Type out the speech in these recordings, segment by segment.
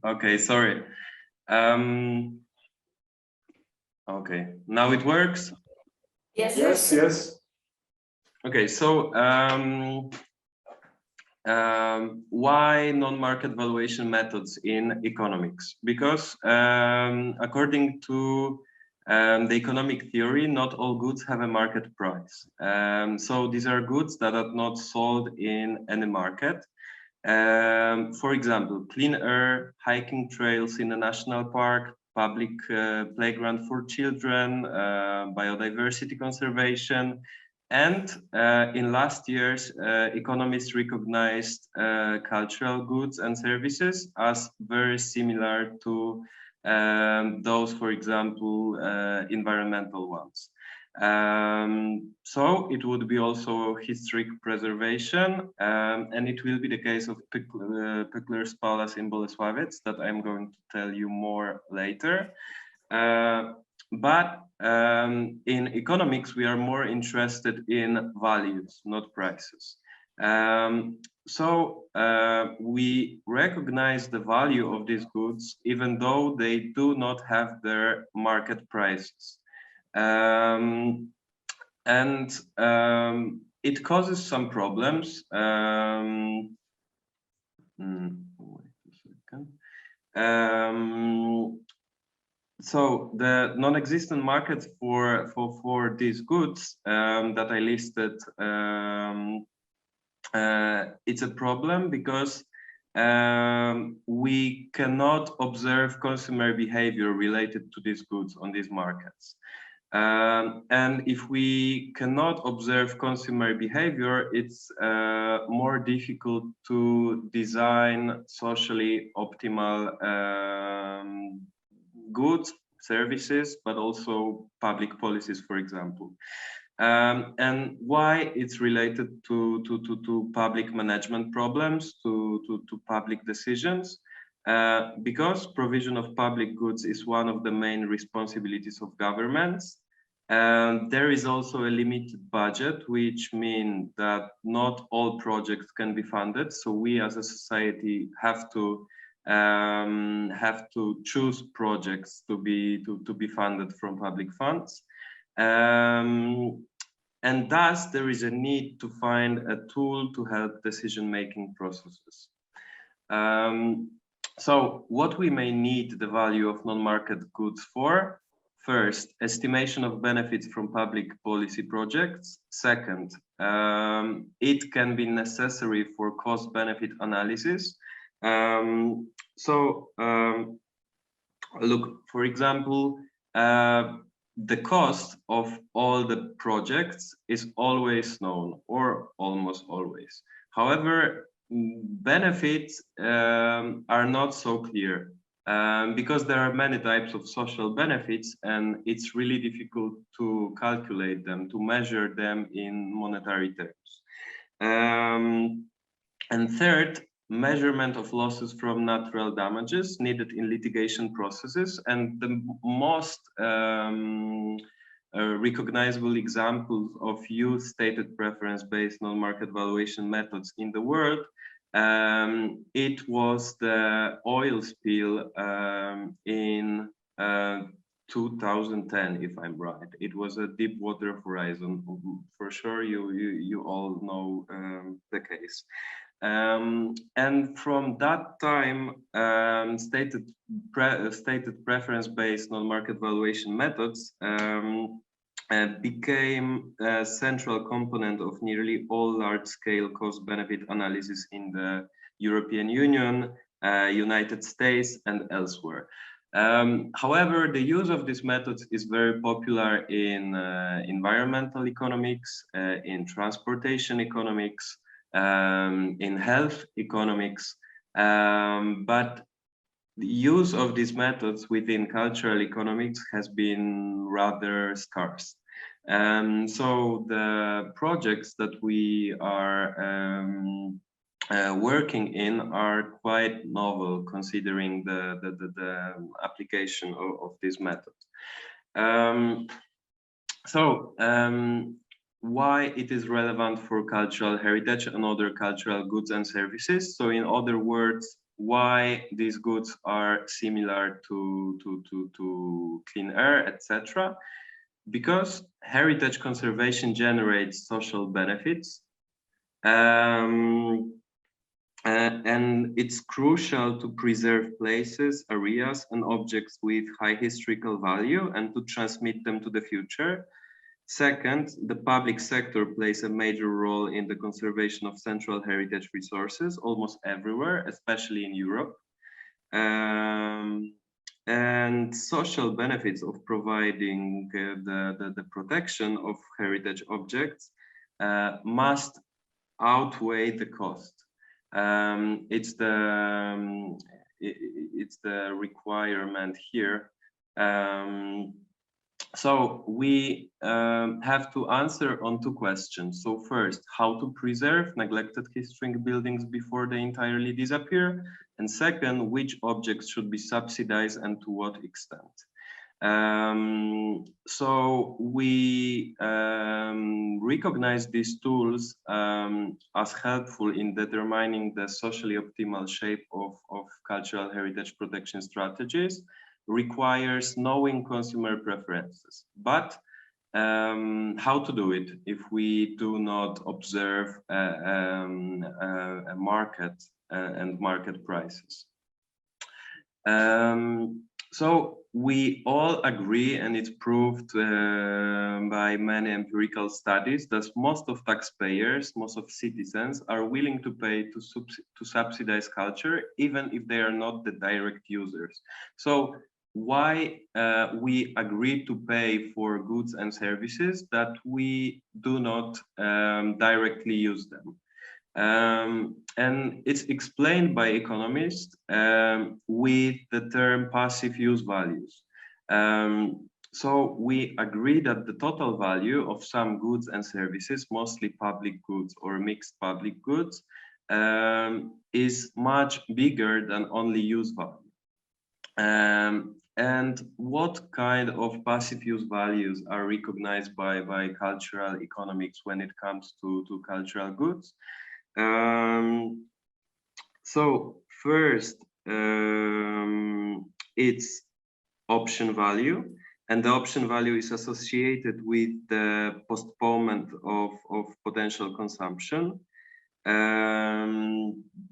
Okay, sorry. Okay, now it works. Yes. Yes, yes. Okay, so why non-market valuation methods in economics? Because according to the economic theory, not all goods have a market price. So these are goods that are not sold in any market. For example, clean air, hiking trails in a national park, public playground for children, biodiversity conservation, and in last years, economists recognized cultural goods and services as very similar to those, for example, environmental ones. So it would be also historic preservation, and it will be the case of Pückler's Palace in Bolesławiec that I'm going to tell you more later. But in economics, we are more interested in values, not prices. So we recognize the value of these goods, even though they do not have their market prices. It causes some problems. Wait a second. So the non-existent markets for these goods that I listed, it's a problem because we cannot observe consumer behavior related to these goods on these markets. And if we cannot observe consumer behavior, it's more difficult to design socially optimal goods, services, but also public policies, for example. And why it's related to public management problems, to public decisions. Because provision of public goods is one of the main responsibilities of governments. And there is also a limited budget, which means that not all projects can be funded. So we as a society have to choose projects to be funded from public funds. And thus there is a need to find a tool to help decision-making processes. So what we may need the value of non-market goods for: first, estimation of benefits from public policy projects. Second, it can be necessary for cost-benefit analysis. Look, for example, the cost of all the projects is always known, or almost always. However, benefits are not so clear because there are many types of social benefits, and it's really difficult to calculate them, to measure them in monetary terms. And third, measurement of losses from natural damages needed in litigation processes. And the most recognizable examples of used stated preference-based non-market valuation methods in the world, it was the oil spill in 2010, if I'm right. It was a Deepwater Horizon. For sure, you all know the case. And from that time, stated preference-based non-market valuation methods became a central component of nearly all large-scale cost-benefit analysis in the European Union, United States, and elsewhere. However, the use of these methods is very popular in environmental economics, in transportation economics, in health economics, but the use of these methods within cultural economics has been rather scarce. So the projects that we are working in are quite novel, considering the application of this method. why it is relevant for cultural heritage and other cultural goods and services. So in other words, why these goods are similar to clean air, etc. Because heritage conservation generates social benefits. Um, and it's crucial to preserve places, areas, and objects with high historical value and to transmit them to the future. Second, the public sector plays a major role in the conservation of central heritage resources almost everywhere, especially in Europe. Um, and social benefits of providing the protection of heritage objects must outweigh the cost. It's it's the requirement here. So we have to answer on two questions. So first, how to preserve neglected historic buildings before they entirely disappear? And second, which objects should be subsidized and to what extent? So we recognize these tools as helpful in determining the socially optimal shape of cultural heritage protection strategies, requires knowing consumer preferences. But how to do it if we do not observe a market and market prices? So we all agree, and it's proved by many empirical studies, that most of taxpayers, most of citizens are willing to pay to subsidize culture, even if they are not the direct users. So why we agree to pay for goods and services that we do not directly use them? And it's explained by economists with the term passive use values. So we agree that the total value of some goods and services, mostly public goods or mixed public goods, is much bigger than only use value. And what kind of passive use values are recognized by cultural economics when it comes to cultural goods? So first, it's option value, and the option value is associated with the postponement of potential consumption.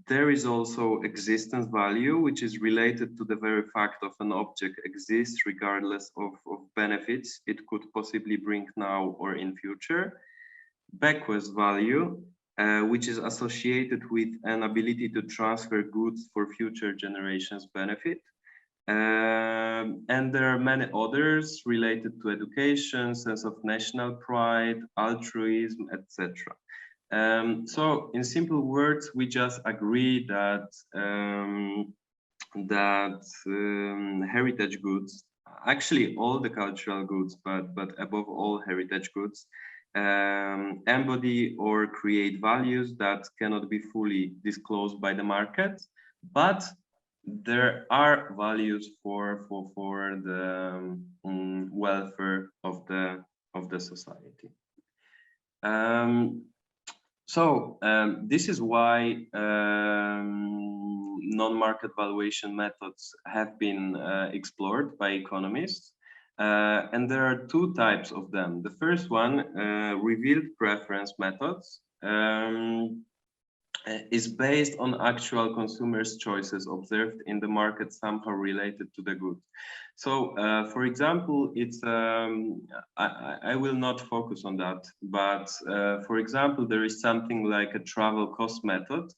There is also existence value, which is related to the very fact of an object exists regardless of benefits it could possibly bring now or in future. Bequest value, which is associated with an ability to transfer goods for future generations' benefit. And there are many others related to education, sense of national pride, altruism, etc. So in simple words, we just agree that heritage goods, actually all the cultural goods, but above all heritage goods, embody or create values that cannot be fully disclosed by the market, but there are values for the welfare of the society. So this is why non-market valuation methods have been explored by economists. And there are two types of them. The first one, revealed preference methods, is based on actual consumers' choices observed in the market somehow related to the good. So, for example, it's I will not focus on that, but for example, there is something like a travel cost method.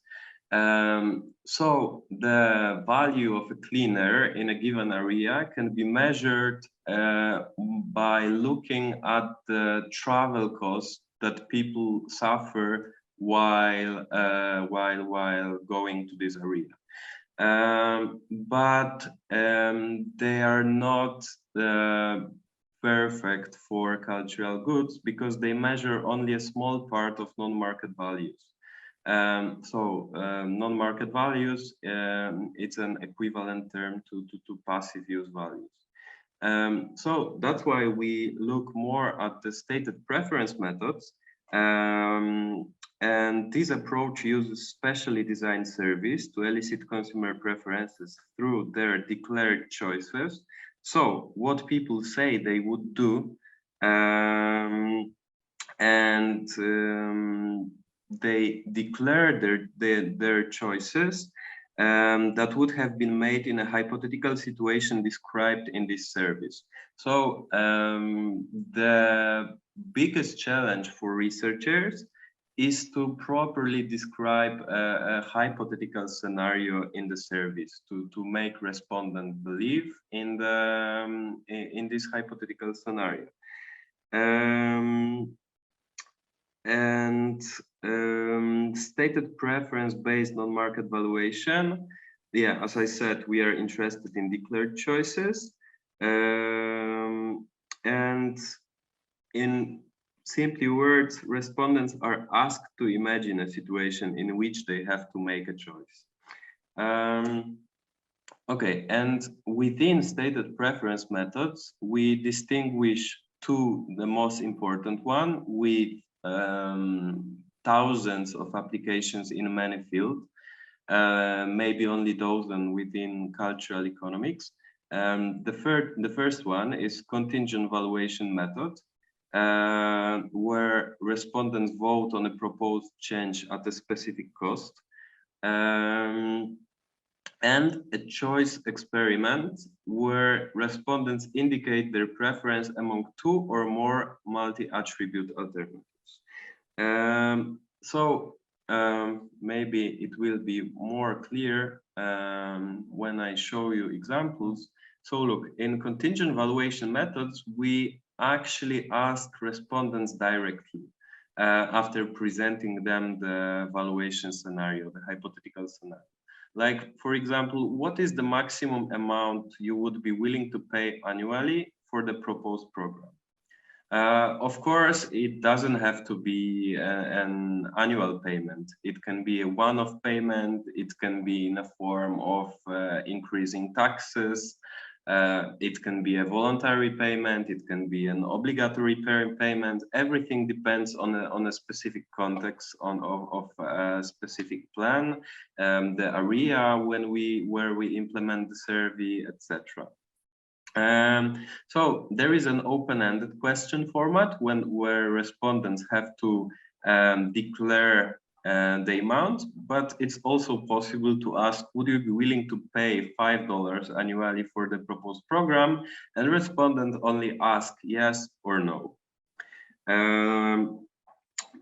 So the value of a clean air in a given area can be measured by looking at the travel costs that people suffer while going to this area. But they are not perfect for cultural goods because they measure only a small part of non-market values. Non-market values, it's an equivalent term to passive use values. So that's why we look more at the stated preference methods. And this approach uses specially designed surveys to elicit consumer preferences through their declared choices. So what people say they would do, and they declare their choices that would have been made in a hypothetical situation described in this service. So the biggest challenge for researchers is to properly describe a hypothetical scenario in the service to make respondent believe in in this hypothetical scenario. And stated preference based on market valuation. Yeah, as I said, we are interested in declared choices. And in simply words, respondents are asked to imagine a situation in which they have to make a choice. Okay, and within stated preference methods, we distinguish two, the most important one, with thousands of applications in many fields, maybe only dozen within cultural economics. The first one is contingent valuation method, where respondents vote on a proposed change at a specific cost. And a choice experiment where respondents indicate their preference among two or more multi-attribute alternatives. Maybe it will be more clear when I show you examples. So look, in contingent valuation methods, we actually ask respondents directly after presenting them the valuation scenario, the hypothetical scenario. Like, for example, what is the maximum amount you would be willing to pay annually for the proposed program? Of course, it doesn't have to be an annual payment. It can be a one-off payment. It can be in a form of increasing taxes. It can be a voluntary payment. It can be an obligatory payment. Everything depends on a specific context of a specific plan, the area where we implement the survey, etc. So there is an open-ended question format where respondents have to declare the amount, but it's also possible to ask, would you be willing to pay $5 annually for the proposed program? And respondents only ask yes or no.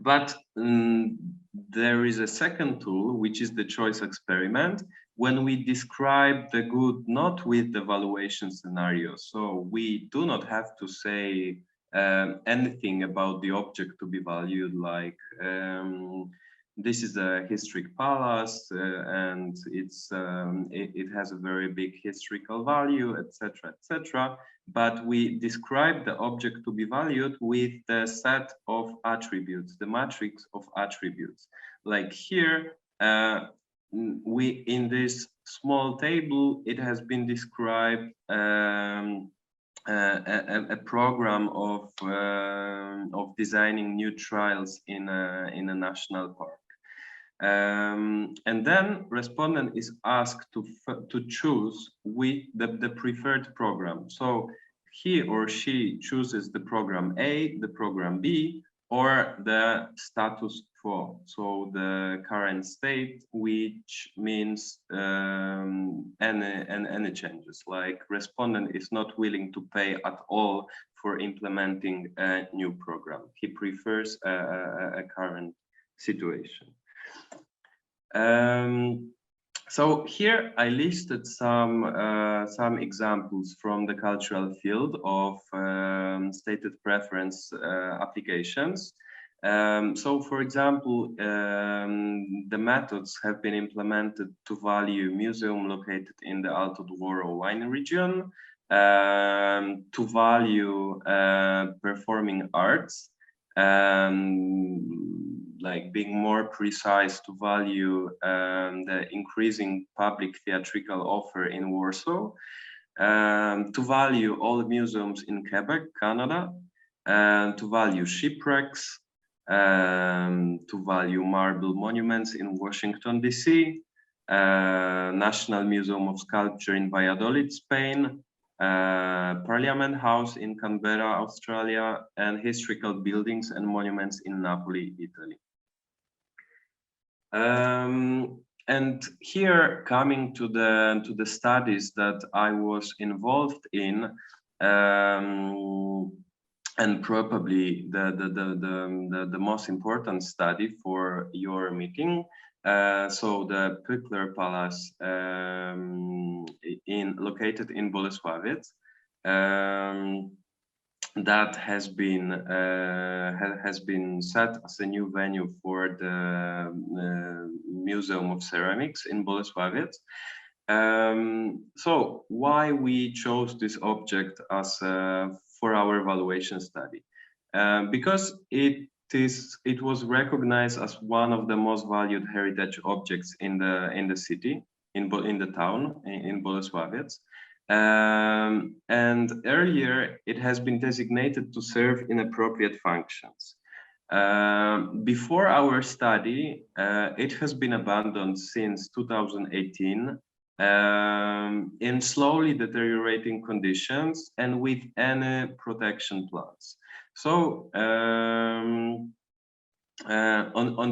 But there is a second tool, which is the choice experiment, when we describe the good not with the valuation scenario. So we do not have to say anything about the object to be valued, like this is a historic palace and it has a very big historical value, etc., etc. But we describe the object to be valued with the set of attributes, the matrix of attributes. Like here, in this small table, it has been described a program of designing new trails in a national park. And then respondent is asked to choose with the preferred program. So he or she chooses the program A, the program B, or the status quo. So the current state, which means any changes, like respondent is not willing to pay at all for implementing a new program. He prefers a current situation. So here I listed some examples from the cultural field of stated preference applications. So for example, the methods have been implemented to value museum located in the Alto Douro wine region, to value performing arts, like being more precise, to value the increasing public theatrical offer in Warsaw, to value all museums in Quebec, Canada, and to value shipwrecks, to value marble monuments in Washington, D.C., National Museum of Sculpture in Valladolid, Spain, Parliament House in Canberra, Australia, and historical buildings and monuments in Napoli, Italy. And here, coming to the studies that I was involved in, and probably the most important study for your meeting. So the Pillar Palace located in Bolesławiec, that has been set as a new venue for the Museum of Ceramics in Bolesławiec. So why we chose this object as for our evaluation study? Because it was recognized as one of the most valued heritage objects in the city, in the town, in Bolesławiec. And earlier it has been designated to serve inappropriate functions. Before our study, it has been abandoned since 2018 in slowly deteriorating conditions and with any protection plans. So on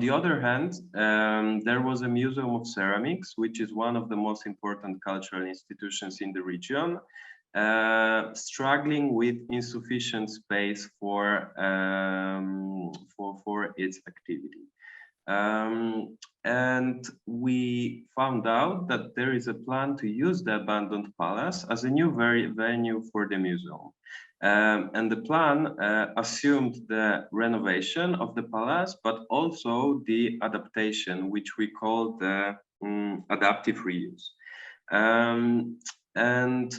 the other hand, there was a Museum of Ceramics, which is one of the most important cultural institutions in the region, struggling with insufficient space for its activity. And we found out that there is a plan to use the abandoned palace as a new venue for the museum. And the plan assumed the renovation of the palace, but also the adaptation, which we call the adaptive reuse. And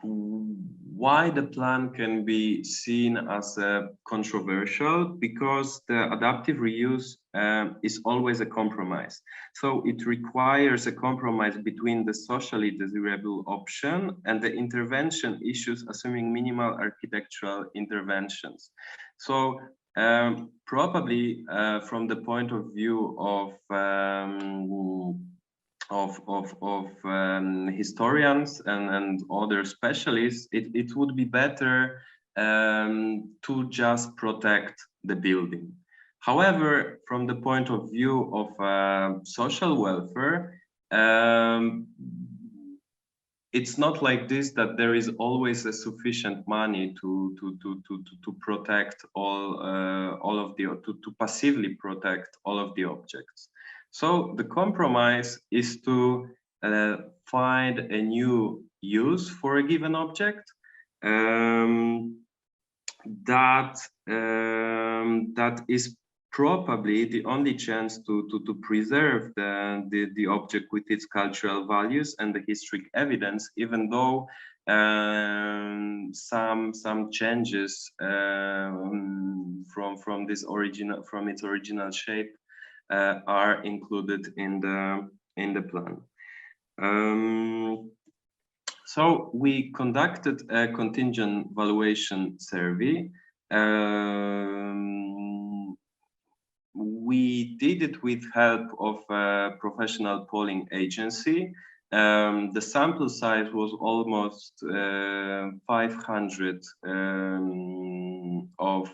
why the plan can be seen as controversial? Because the adaptive reuse is always a compromise. So it requires a compromise between the socially desirable option and the intervention issues, assuming minimal architectural interventions. So probably from the point of view of historians and other specialists, it would be better to just protect the building. However, from the point of view of social welfare, it's not like this, that there is always a sufficient money to protect all of the to passively protect all of the objects. So the compromise is to find a new use for a given object that is probably the only chance to preserve the object with its cultural values and the historic evidence, even though some changes from its original shape are included in the plan. So we conducted a contingent valuation survey. We did it with help of a professional polling agency. The sample size was almost 500 of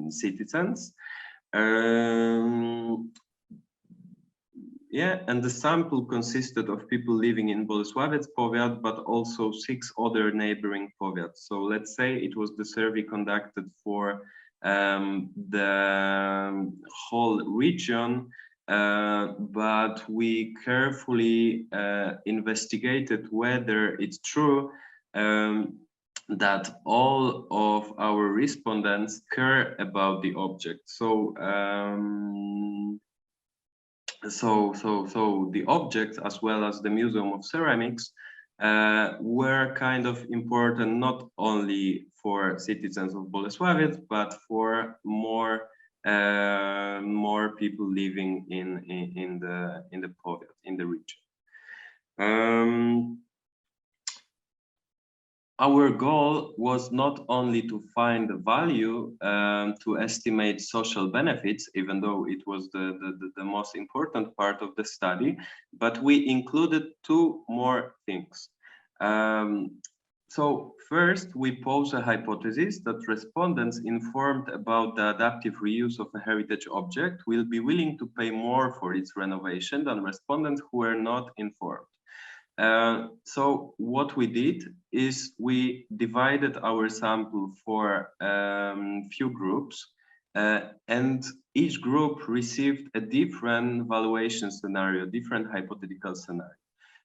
citizens. Yeah, and the sample consisted of people living in Bolesławiec powiat, but also 6 other neighboring powiats. So let's say it was the survey conducted for the whole region, but we carefully investigated whether it's true that all of our respondents care about the object. So so the objects, as well as the Museum of Ceramics, were kind of important not only for citizens of Bolesławiec, but for more people living in the powiat, in the region. our goal was not only to find the value to estimate social benefits, even though it was the most important part of the study, but we included two more things. So first, we pose a hypothesis that respondents informed about the adaptive reuse of a heritage object will be willing to pay more for its renovation than respondents who were not informed. So what we did is we divided our sample for few groups, and each group received a different valuation scenario, different hypothetical scenario.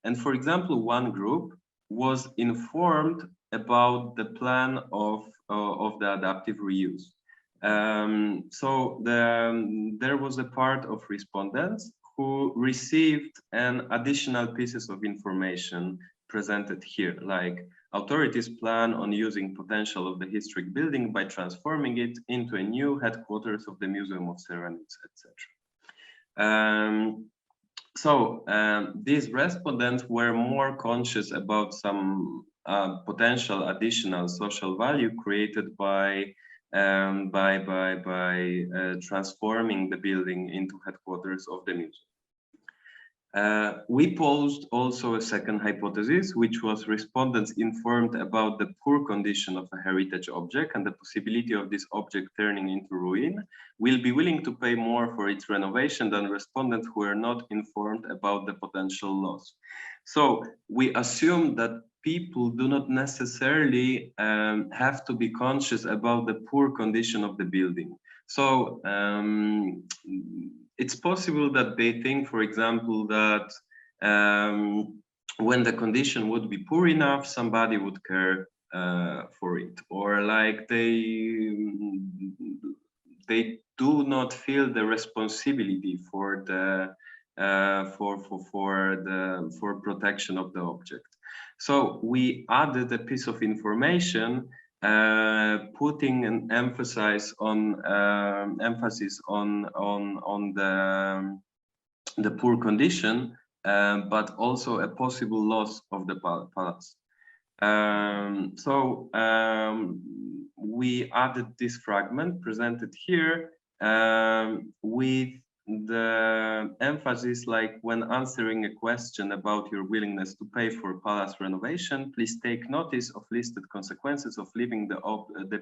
And for example, one group was informed about the plan of the adaptive reuse. There was a part of respondents who received an additional pieces of information presented here, like authorities plan on using potential of the historic building by transforming it into a new headquarters of the Museum of Ceramics, etc. These respondents were more conscious about some potential additional social value created by transforming the building into headquarters of the museum. We posed also a second hypothesis, which was respondents informed about the poor condition of a heritage object and the possibility of this object turning into ruin will be willing to pay more for its renovation than respondents who are not informed about the potential loss. So we assume that people do not necessarily have to be conscious about the poor condition of the building. So it's possible that they think, for example, that when the condition would be poor enough, somebody would care for it, or like they do not feel the responsibility for the for protection of the object. So we added a piece of information putting an emphasis on the poor condition, but also a possible loss of the palace. We added this fragment presented here with the emphasis, like when answering a question about your willingness to pay for palace renovation, please take notice of listed consequences of leaving the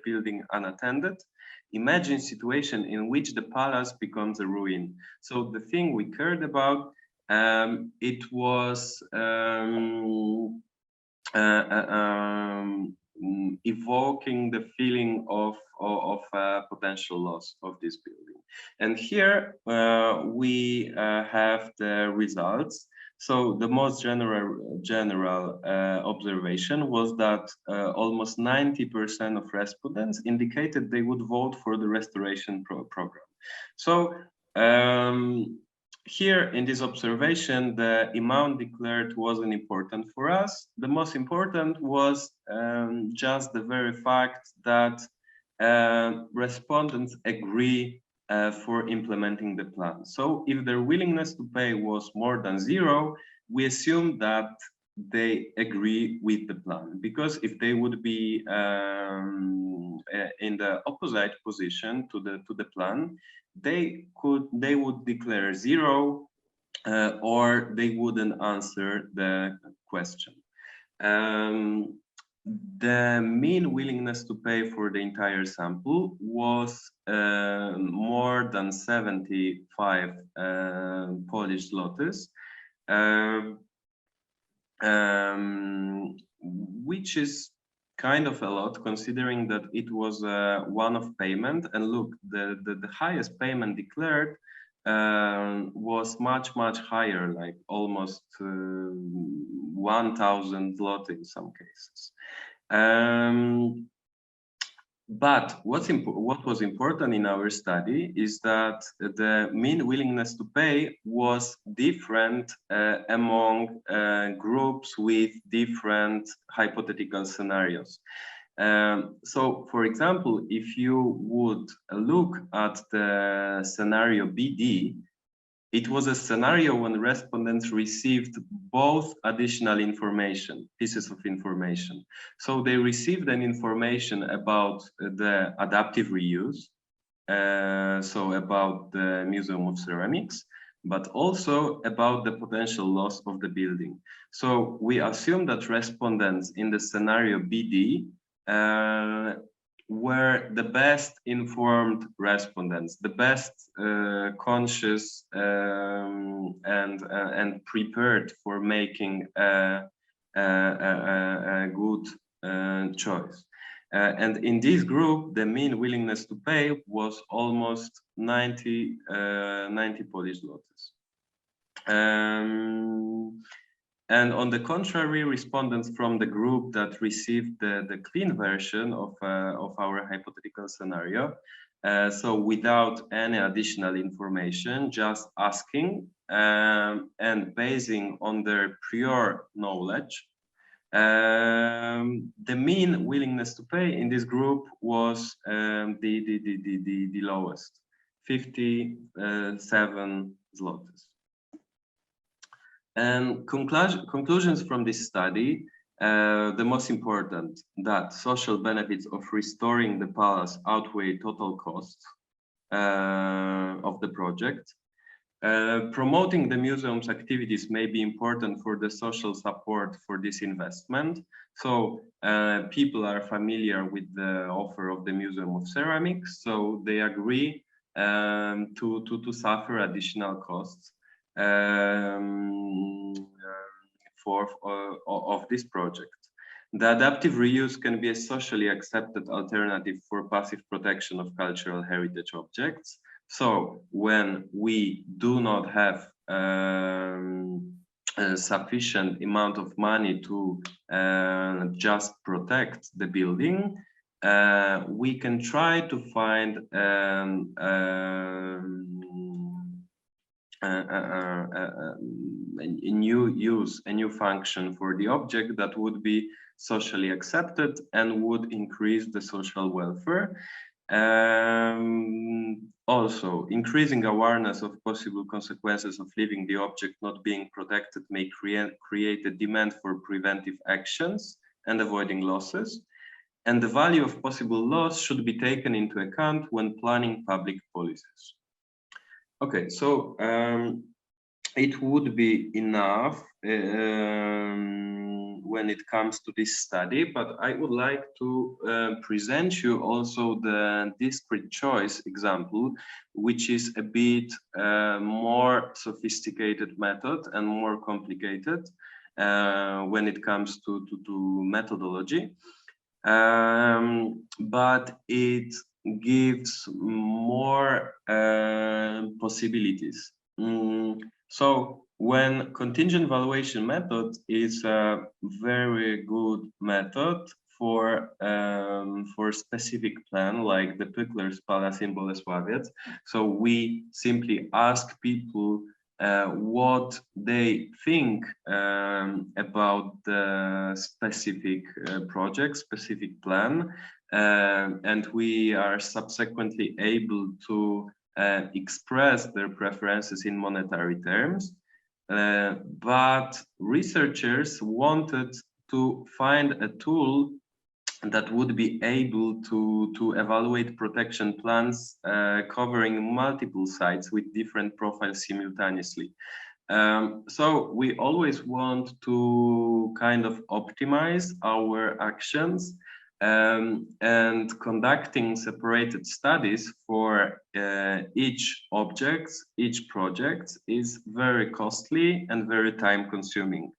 building unattended. Imagine situation in which the palace becomes a ruin. So the thing we cared about, it was evoking the feeling of potential loss of this building. And here we have the results. So the most general observation was that almost 90% of respondents indicated they would vote for the restoration program. So here in this observation, the amount declared wasn't important for us. The most important was just the very fact that respondents agree for implementing the plan. So if their willingness to pay was more than 0, we assume that they agree with the plan, because if they would be in the opposite position to the plan, they would declare 0 or they wouldn't answer the question. The mean willingness to pay for the entire sample was more than 75 Polish zlotys, which is kind of a lot, considering that it was a one-off payment. And look, the highest payment declared was much higher, like almost 1,000 zloty in some cases. But what was important in our study is that the mean willingness to pay was different among groups with different hypothetical scenarios. So, for example, if you would look at the scenario BD, it was a scenario when respondents received both additional information, pieces of information. So they received an information about the adaptive reuse, so about the Museum of Ceramics, but also about the potential loss of the building. So we assume that respondents in the scenario BD were the best informed respondents, the best conscious and prepared for making a good choice. And in this group, the mean willingness to pay was almost 90 Polish zlotys. And on the contrary, respondents from the group that received the clean version of our hypothetical scenario, so without any additional information, just asking and basing on their prior knowledge, the mean willingness to pay in this group was the lowest, 57 zlotys. And conclusions from this study, the most important, that social benefits of restoring the palace outweigh total costs of the project. Promoting the museum's activities may be important for the social support for this investment. So people are familiar with the offer of the Museum of Ceramics, so they agree to suffer additional costs of this project. The adaptive reuse can be a socially accepted alternative for passive protection of cultural heritage objects. So when we do not have a sufficient amount of money to just protect the building, we can try to find a new use, a new function for the object that would be socially accepted and would increase the social welfare. Also, increasing awareness of possible consequences of leaving the object not being protected may create a demand for preventive actions and avoiding losses. And the value of possible loss should be taken into account when planning public policies. Okay, so it would be enough when it comes to this study, but I would like to present you also the discrete choice example, which is a bit more sophisticated method and more complicated when it comes to methodology. But it gives more possibilities. So when contingent valuation method is a very good method for specific plan like the pilars Palace in Bolesławiec. So we simply ask people what they think about the specific project, specific plan, and we are subsequently able to express their preferences in monetary terms. But researchers wanted to find a tool that would be able to evaluate protection plans covering multiple sites with different profiles simultaneously. So we always want to kind of optimize our actions, and conducting separated studies for each project is very costly and very time consuming.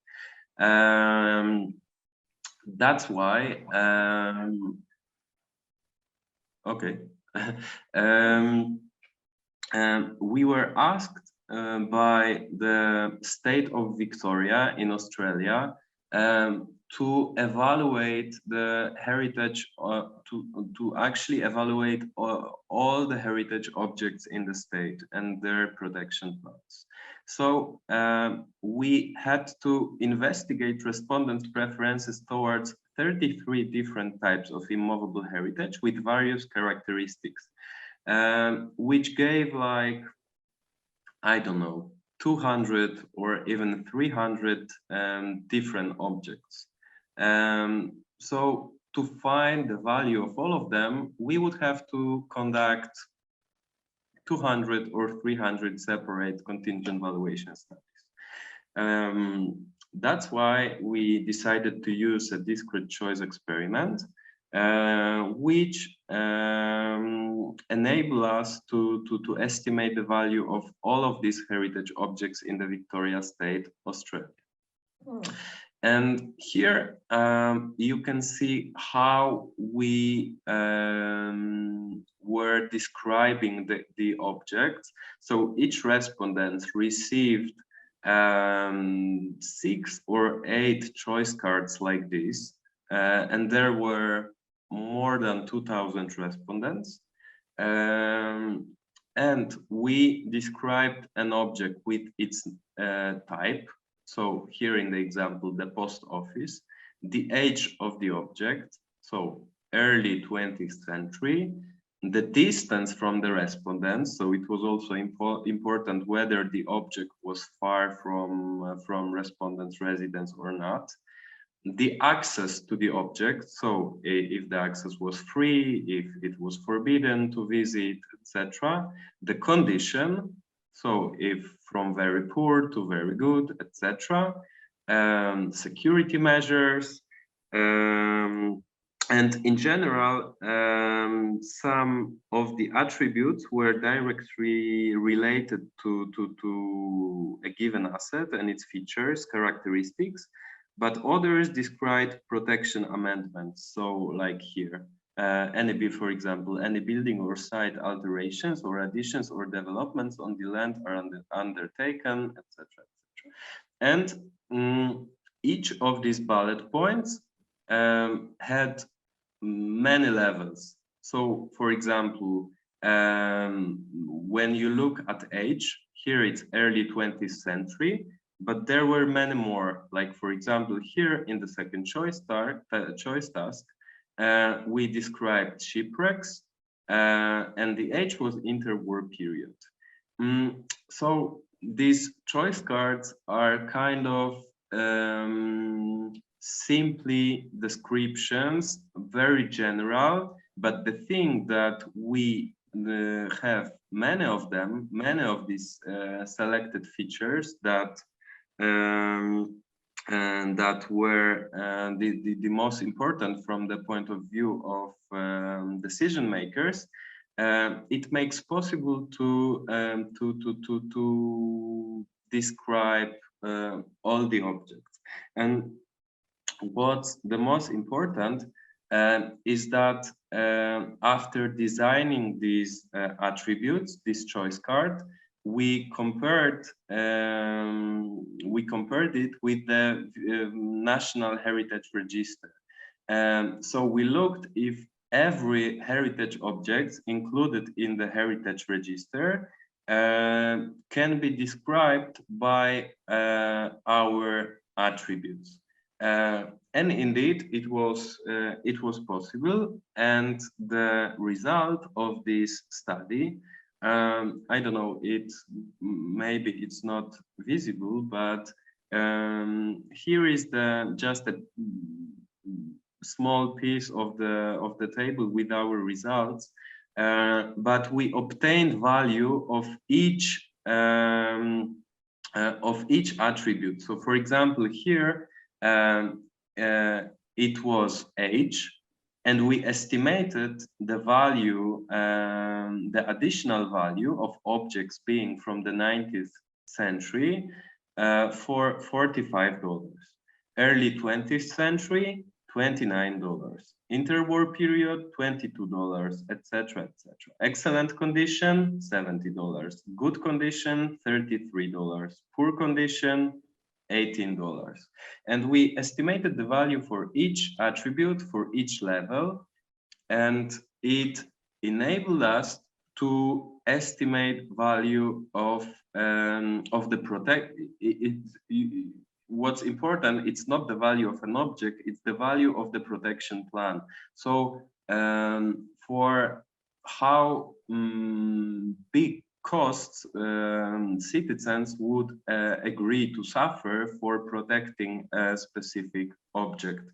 That's why, okay, we were asked by the state of Victoria in Australia to evaluate the heritage, to actually evaluate all the heritage objects in the state and their protection plans. So we had to investigate respondents' preferences towards 33 different types of immovable heritage with various characteristics, which gave like I don't know, 200 or even 300 different objects. So to find the value of all of them, we would have to conduct 200 or 300 separate contingent valuation studies. That's why we decided to use a discrete choice experiment, which enable us to estimate the value of all of these heritage objects in the Victoria State, Australia. And here you can see how we were describing the objects. So each respondent received 6 or 8 choice cards like this, and there were more than 2,000 respondents. And we described an object with its type. So here in the example, the post office, the age of the object, so early 20th century, the distance from the respondents, so it was also important whether the object was far from respondents' residence or not, the access to the object, so if the access was free, if it was forbidden to visit, etc., the condition, so if from very poor to very good, etc., security measures, and in general, some of the attributes were directly related to a given asset and its features, characteristics, but others described protection amendments. So like here, for example, any building or site alterations or additions or developments on the land are undertaken, etc. And each of these bullet points had many levels. So for example, when you look at age, here it's early 20th century, but there were many more. Like for example, here in the second choice task, we described shipwrecks, and the age was interwar period. So these choice cards are kind of simply descriptions, very general, but the thing that we have many of them, many of these selected features that and that were the most important from the point of view of decision makers. It makes possible to describe all the objects. And what's the most important is that after designing these attributes, this choice card, we compared it with the National Heritage Register. So we looked if every heritage object included in the Heritage Register can be described by our attributes. And indeed, it was possible, and the result of this study, I don't know, maybe it's not visible, but here is just a small piece of the table with our results, but we obtained value of each attribute. So, for example, here it was age, and we estimated the value, the additional value of objects being from the 19th century for $45. Early 20th century, $29. Interwar period, $22, etc., etc. Excellent condition, $70. Good condition, $33. Poor condition, $18. And we estimated the value for each attribute, for each level, and it enabled us to estimate value of the what's important, it's not the value of an object, it's the value of the protection plan. So for how big costs citizens would agree to suffer for protecting a specific object.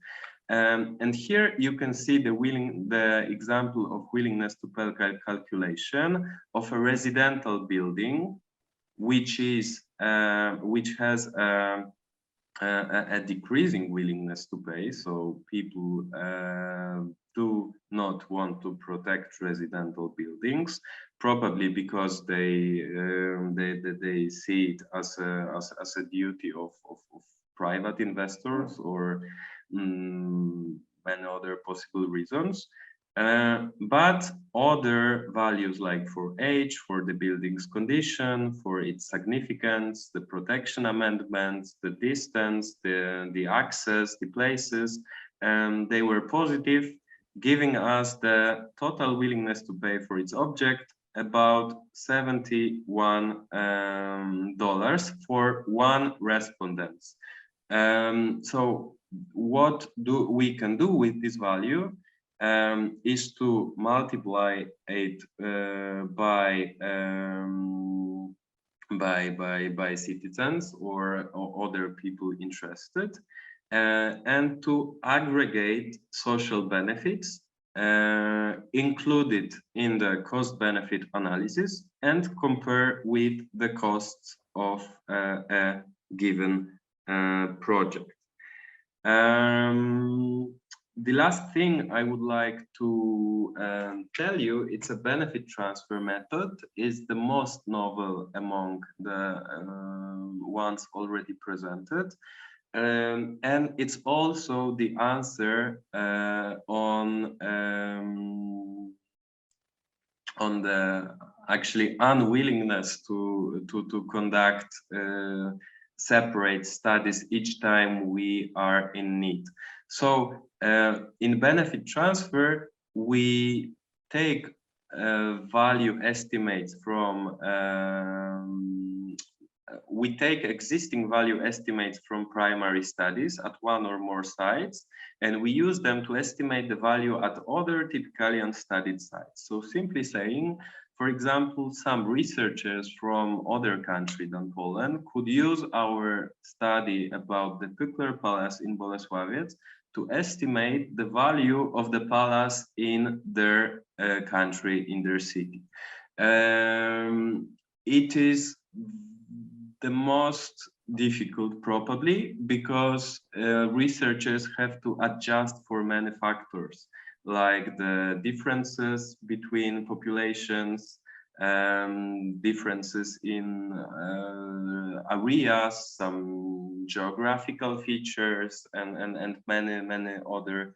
And here you can see the example of willingness to pay calculation of a residential building, which has a decreasing willingness to pay. So people do not want to protect residential buildings, probably because they see it as a duty of private investors, or many other possible reasons. But other values, like for age, for the building's condition, for its significance, the protection amendments, the distance, the access, the places, they were positive, giving us the total willingness to pay for its object about $71 for one respondent. So what we can do with this value is to multiply it by citizens or other people interested, and to aggregate social benefits included in the cost-benefit analysis and compare with the costs of a given project. The last thing I would like to tell you, it's a benefit transfer method, is the most novel among the ones already presented. And it's also the answer on the actually unwillingness to conduct separate studies each time we are in need. So in benefit transfer, we take value estimates from we take existing value estimates from primary studies at one or more sites, and we use them to estimate the value at other typically unstudied sites. So simply saying, for example, some researchers from other countries than Poland could use our study about the WalkEUR Palace in Bolesławiec to estimate the value of the palace in their country, in their city. It is the most difficult, probably, because researchers have to adjust for many factors, like the differences between populations, differences in areas, some geographical features, and many other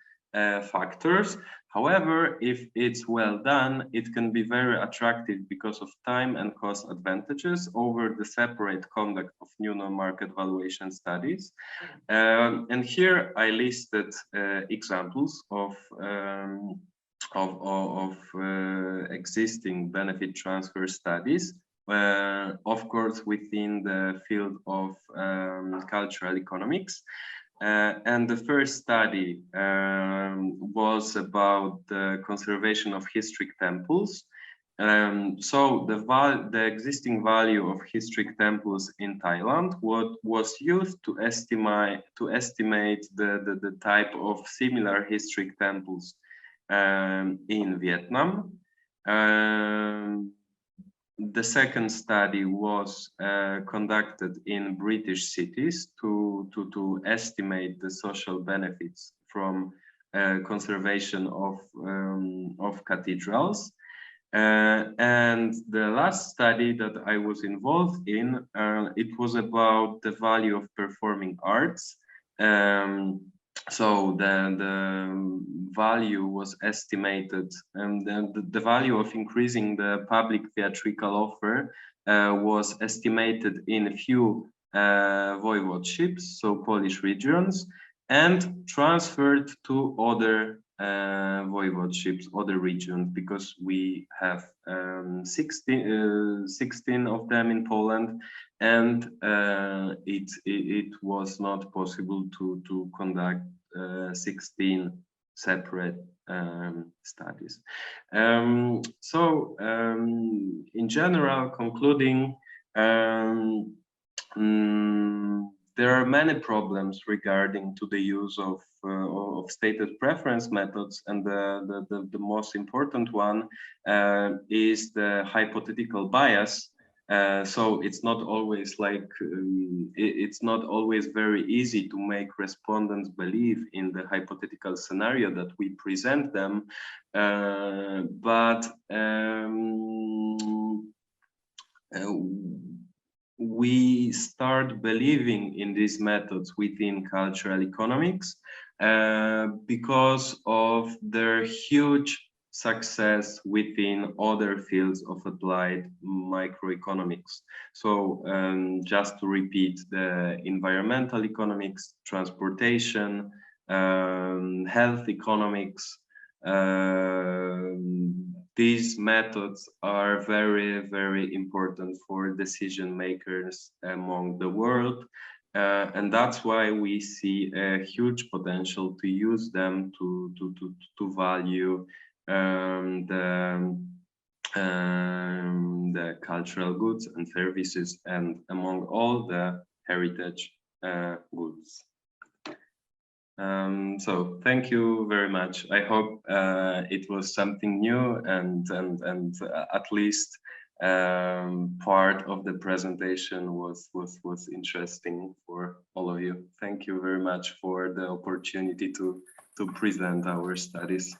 factors. However, if it's well done, it can be very attractive because of time and cost advantages over the separate conduct of new non-market valuation studies. And here I listed examples of existing benefit transfer studies, of course, within the field of cultural economics. And the first study was about the conservation of historic temples. So the existing value of historic temples in Thailand was used to estimate the type of similar historic temples in Vietnam. The second study was conducted in British cities to estimate the social benefits from conservation of cathedrals. And the last study that I was involved in, it was about the value of performing arts. So the value was estimated, and the value of increasing the public theatrical offer was estimated in a few voivodeships, so Polish regions, and transferred to other voivodeships, other regions, because we have 16 of them in Poland, and it was not possible to conduct 16 separate studies. In general, concluding, there are many problems regarding to the use of stated preference methods, and the most important one is the hypothetical bias. So it's not always like it's not always very easy to make respondents believe in the hypothetical scenario that we present them, but we start believing in these methods within cultural economics because of their huge success within other fields of applied microeconomics. So just to repeat, the environmental economics, transportation, health economics, these methods are very, very important for decision makers among the world. And that's why we see a huge potential to use them to value the cultural goods and services, and among all the heritage goods. So thank you very much. I hope it was something new, and at least part of the presentation was interesting for all of you. Thank you very much for the opportunity to present our studies.